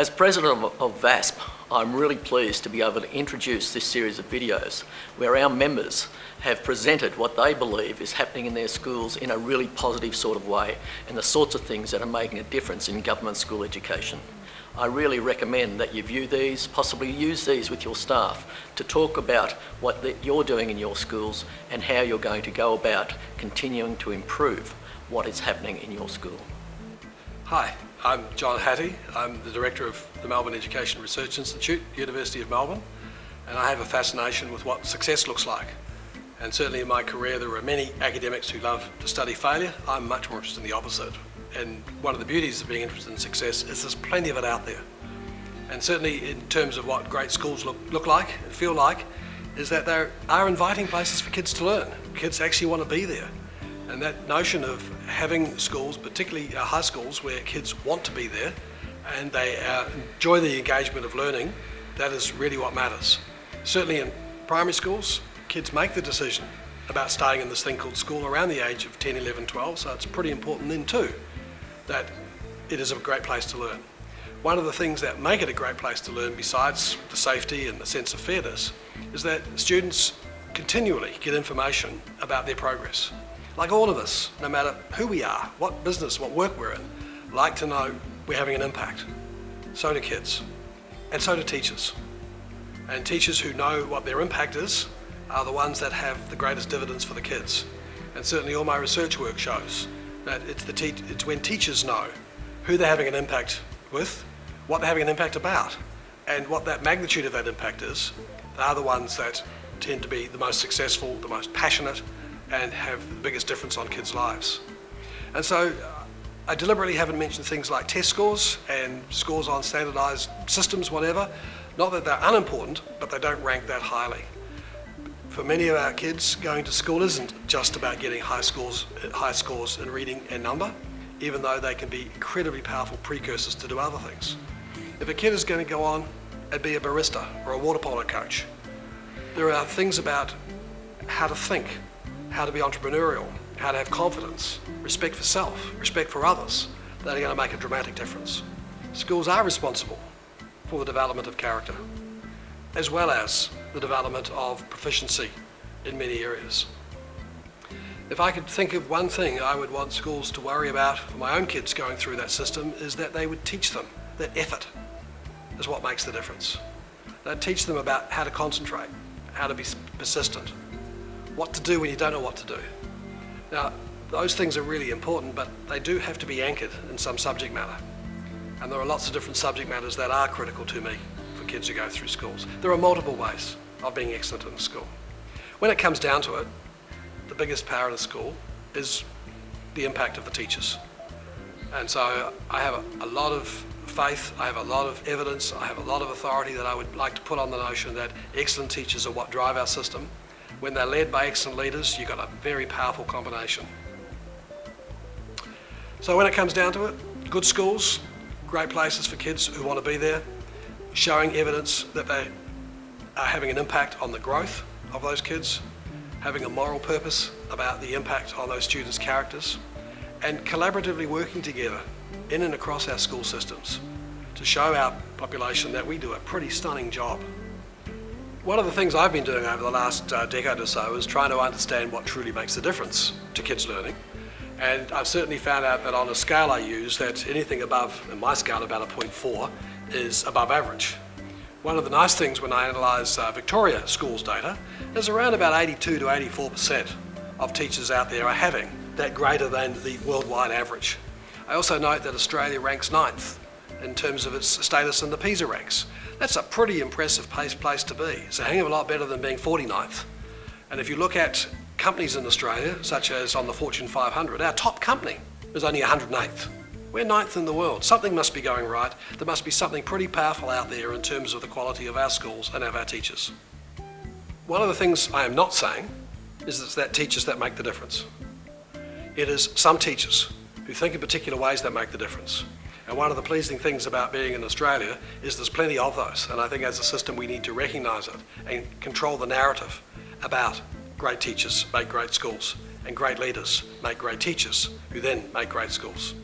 As president of VASSP, I'm really pleased to be able to introduce this series of videos where our members have presented what they believe is happening in their schools in a really positive sort of way and the sorts of things that are making a difference in government school education. I really recommend that you view these, possibly use these with your staff to talk about what you're doing in your schools and how you're going to go about continuing to improve what is happening in your school. Hi, I'm John Hattie. I'm the Director of the Melbourne Education Research Institute, University of Melbourne, and I have a fascination with what success looks like. And certainly in my career there are many academics who love to study failure. I'm much more interested in the opposite. And one of the beauties of being interested in success is there's plenty of it out there. And certainly in terms of what great schools look like and feel like, is that they are inviting places for kids to learn. Kids actually want to be there. And that notion of having schools, particularly high schools, where kids want to be there and they enjoy the engagement of learning, that is really what matters. Certainly in primary schools, kids make the decision about starting in this thing called school around the age of 10, 11, 12, so it's pretty important then too that it is a great place to learn. One of the things that make it a great place to learn, besides the safety and the sense of fairness, is that students continually get information about their progress. Like all of us, no matter who we are, what business, what work we're in, like to know we're having an impact. So do kids, and so do teachers. And teachers who know what their impact is are the ones that have the greatest dividends for the kids. And certainly all my research work shows that it's when teachers know who they're having an impact with, what they're having an impact about, and what that magnitude of that impact is, they are the ones that tend to be the most successful, the most passionate, and have the biggest difference on kids' lives. And so I deliberately haven't mentioned things like test scores and scores on standardised systems, whatever. Not that they're unimportant, but they don't rank that highly. For many of our kids, going to school isn't just about getting high scores in reading and number, even though they can be incredibly powerful precursors to do other things. If a kid is going to go on and be a barista or a water polo coach, there are things about how to think, how to be entrepreneurial, how to have confidence, respect for self, respect for others, that are going to make a dramatic difference. Schools are responsible for the development of character, as well as the development of proficiency in many areas. If I could think of one thing I would want schools to worry about for my own kids going through that system, is that they would teach them that effort is what makes the difference. They'd teach them about how to concentrate, how to be persistent, what to do when you don't know what to do. Now, those things are really important, but they do have to be anchored in some subject matter. And there are lots of different subject matters that are critical to me for kids who go through schools. There are multiple ways of being excellent in the school. When it comes down to it, the biggest power in a school is the impact of the teachers. And so I have a lot of faith, I have a lot of evidence, I have a lot of authority that I would like to put on the notion that excellent teachers are what drive our system. When they're led by excellent leaders, you've got a very powerful combination. So when it comes down to it, good schools, great places for kids who want to be there, showing evidence that they are having an impact on the growth of those kids, having a moral purpose about the impact on those students' characters, and collaboratively working together in and across our school systems to show our population that we do a pretty stunning job. One of the things I've been doing over the last decade or so is trying to understand what truly makes the difference to kids' learning. And I've certainly found out that on a scale I use, that anything above, in my scale, about a 0.4, is above average. One of the nice things when I analyse Victoria schools data is around about 82 to 84% of teachers out there are having that greater than the worldwide average. I also note that Australia ranks 9th in terms of its status in the PISA ranks. That's a pretty impressive place to be. It's a hang of a lot better than being 49th. And if you look at companies in Australia, such as on the Fortune 500, our top company is only 108th. We're 9th in the world. Something must be going right. There must be something pretty powerful out there in terms of the quality of our schools and of our teachers. One of the things I am not saying is it's that teachers that make the difference. It is some teachers who think in particular ways that make the difference. And one of the pleasing things about being in Australia is there's plenty of those. And I think as a system we need to recognise it and control the narrative about great teachers make great schools, and great leaders make great teachers, who then make great schools.